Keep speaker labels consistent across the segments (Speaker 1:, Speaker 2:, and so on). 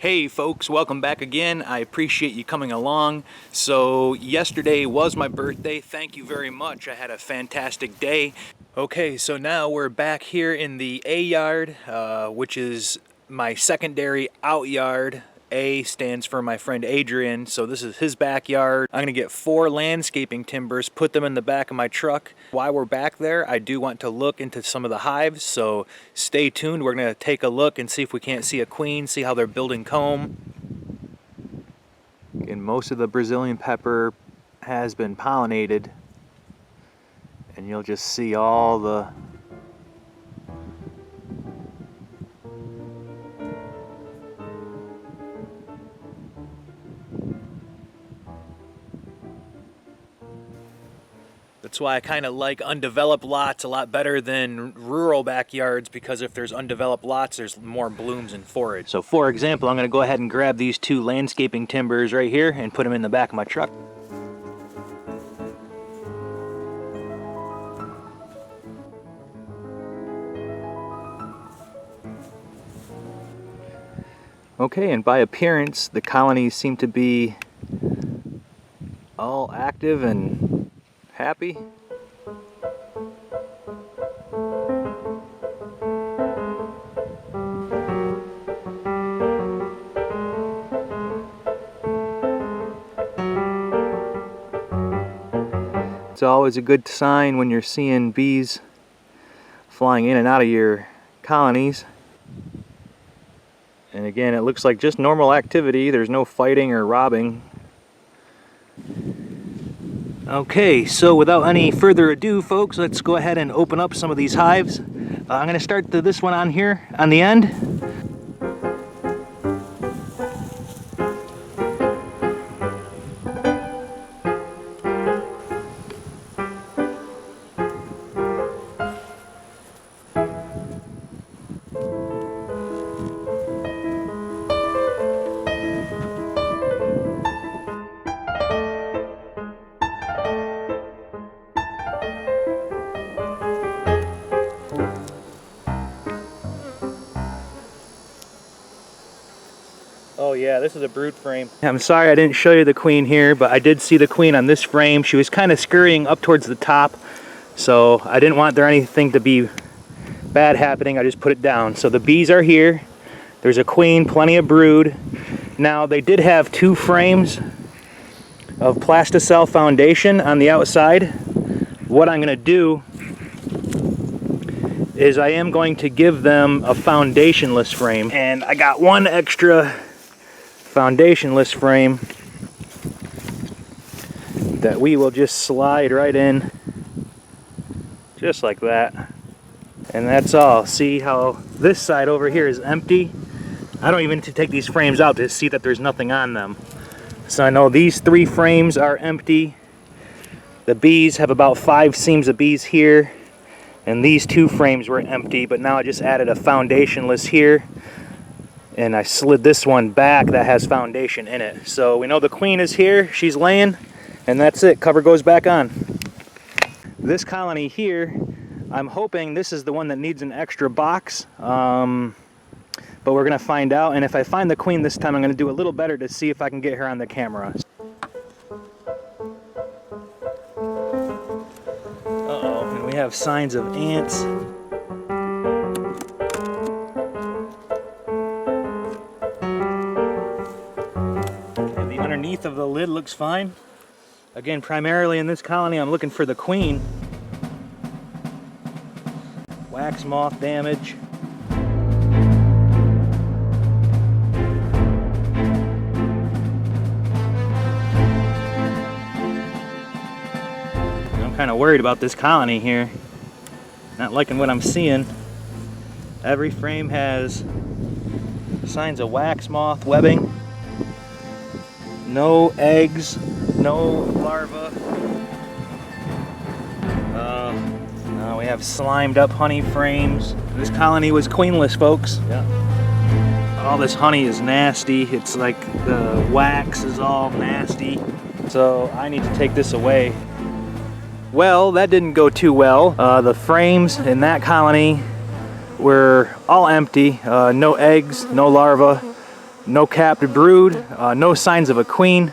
Speaker 1: Hey folks, welcome back again. I appreciate you coming along. So yesterday was my birthday. Thank you very much. I had a fantastic day. Okay, so now we're back here in the A yard, which is my secondary out yard. A stands for my friend Adrian, so this is his backyard. I'm gonna get 4 landscaping timbers, put them in the back of my truck. While we're back there, I do want to look into some of the hives, so stay tuned. We're gonna take a look and see if we can't see a queen, see how they're building comb. And most of the Brazilian pepper has been pollinated, and you'll just see all the That's why I kind of like undeveloped lots a lot better than rural backyards, because if there's undeveloped lots, there's more blooms and forage. So for example, I'm going to go ahead and grab these 2 landscaping timbers right here and put them in the back of my truck. Okay, and by appearance, the colonies seem to be all active and happy. It's always a good sign when you're seeing bees flying in and out of your colonies. And again, it looks like just normal activity. There's no fighting or robbing. Okay, so without any further ado, folks, let's go ahead and open up some of these hives. I'm going to start this one on here on the end. Oh yeah, this is a brood frame. I'm sorry I didn't show you the queen here, but I did see the queen on this frame. She was kind of scurrying up towards the top, so I didn't want there anything to be bad happening. I just put it down. So the bees are here. There's a queen, plenty of brood. Now they did have 2 frames of plasticell foundation on the outside. What I'm going to do is I am going to give them a foundationless frame, and I got 1 extra foundationless frame that we will just slide right in just like that, and that's all. See how this side over here is empty? I don't even need to take these frames out to see that there's nothing on them. So I know these 3 frames are empty. The bees have about 5 seams of bees here, and these 2 frames were empty, but now I just added a foundationless here, and I slid this one back that has foundation in it. So we know the queen is here, she's laying, and that's it. Cover goes back on. This colony here, I'm hoping this is the one that needs an extra box, but we're gonna find out. And if I find the queen this time, I'm gonna do a little better to see if I can get her on the camera. Uh-oh, and we have signs of ants. Underneath of the lid looks fine. Again, primarily in this colony, I'm looking for the queen. Wax moth damage. I'm kind of worried about this colony here. Not liking what I'm seeing. Every frame has signs of wax moth webbing. No eggs, no larvae. We have slimed up honey frames. This colony was queenless, folks. Yeah. All this honey is nasty. It's like the wax is all nasty. So I need to take this away. Well, that didn't go too well. The frames in that colony were all empty. No eggs, no larvae. no capped brood, no signs of a queen,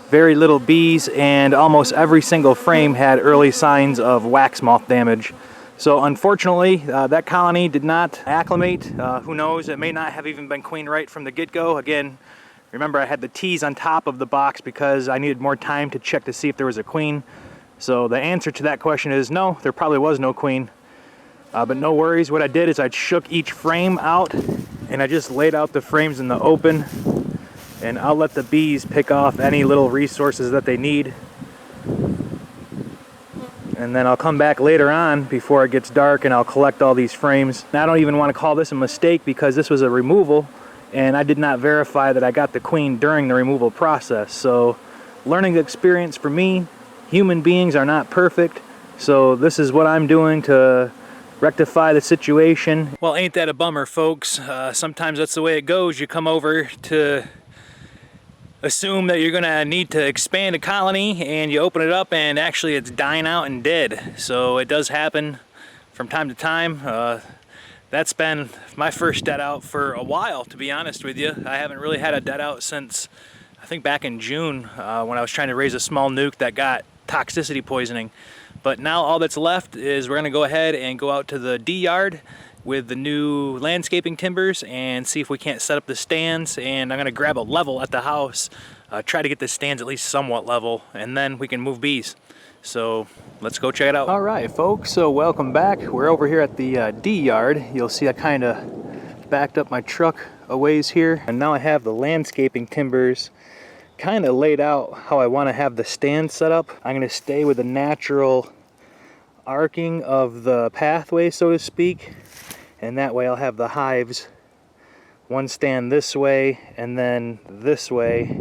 Speaker 1: very little bees, and almost every single frame had early signs of wax moth damage. So unfortunately, that colony did not acclimate. Who knows, it may not have even been queen right from the get-go. Again, remember I had the T's on top of the box because I needed more time to check to see if there was a queen. So the answer to that question is no, there probably was no queen. But no worries, what I did is I shook each frame out and I just laid out the frames in the open, and I'll let the bees pick off any little resources that they need. And then I'll come back later on before it gets dark and I'll collect all these frames. Now I don't even want to call this a mistake because this was a removal and I did not verify that I got the queen during the removal process. So learning experience for me. Human beings are not perfect, so this is what I'm doing to rectify the situation. Well, ain't that a bummer, folks? Sometimes that's the way it goes. You come over to assume that you're gonna need to expand a colony and you open it up and actually it's dying out and dead. So it does happen from time to time. That's been my first dead out for a while, to be honest with you. I haven't really had a dead out since I think back in June when I was trying to raise a small nuke that got toxicity poisoning. But now all that's left is we're gonna go ahead and go out to the D yard with the new landscaping timbers and see if we can't set up the stands, and I'm gonna grab a level at the house, try to get the stands at least somewhat level, and then we can move bees. So let's go check it out. All right, folks, so welcome back. We're over here at the D yard. You'll see I kind of backed up my truck a ways here, and now I have the landscaping timbers kind of laid out how I want to have the stand set up. I'm going to stay with the natural arcing of the pathway, so to speak, and that way I'll have the hives one stand this way and then this way,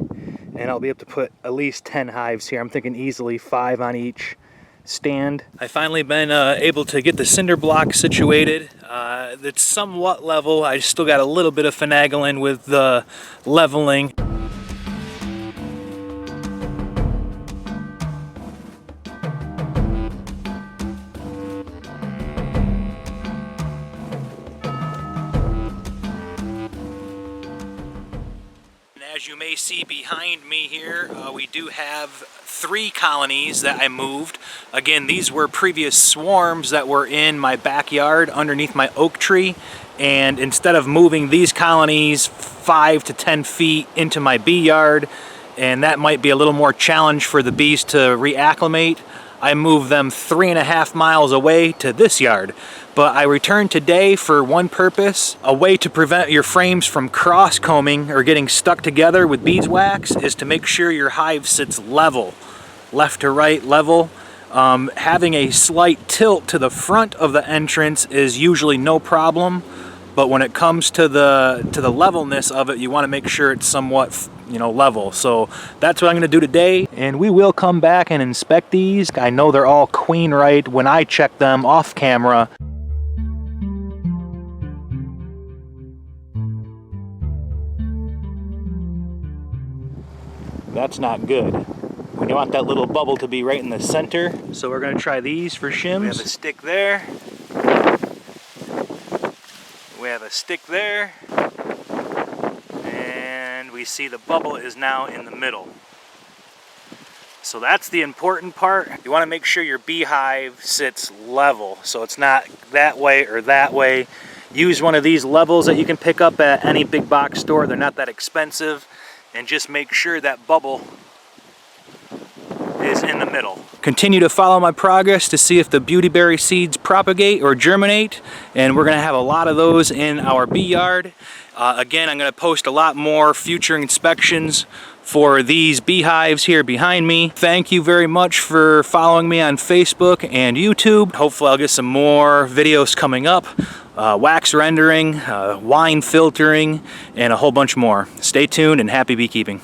Speaker 1: and I'll be able to put at least 10 hives here. I'm thinking easily 5 on each stand. I've finally been able to get the cinder block situated. It's somewhat level. I still got a little bit of finagling with the leveling. As you may see behind me here, we do have 3 colonies that I moved. Again, these were previous swarms that were in my backyard underneath my oak tree, and instead of moving these colonies 5 to 10 feet into my bee yard, and that might be a little more challenge for the bees to reacclimate, I moved them 3.5 miles away to this yard. But I returned today for one purpose. A way to prevent your frames from cross-combing or getting stuck together with beeswax is to make sure your hive sits level, left to right level. Having a slight tilt to the front of the entrance is usually no problem, but when it comes to the levelness of it, you want to make sure it's somewhat, level. So that's what I'm going to do today, and we will come back and inspect these. I know they're all queen right when I check them off camera. That's not good. We want that little bubble to be right in the center. So we're going to try these for shims. We have a stick there. We have a stick there. And we see the bubble is now in the middle. So that's the important part. You want to make sure your beehive sits level. So it's not that way or that way. Use one of these levels that you can pick up at any big box store. They're not that expensive. And just make sure that bubble is in the middle. Continue to follow my progress to see if the beautyberry seeds propagate or germinate, and we're going to have a lot of those in our bee yard. Again, I'm going to post a lot more future inspections for these beehives here behind me. Thank you very much for following me on Facebook and YouTube. Hopefully I'll get some more videos coming up. Wax rendering, wine filtering, and a whole bunch more. Stay tuned and happy beekeeping.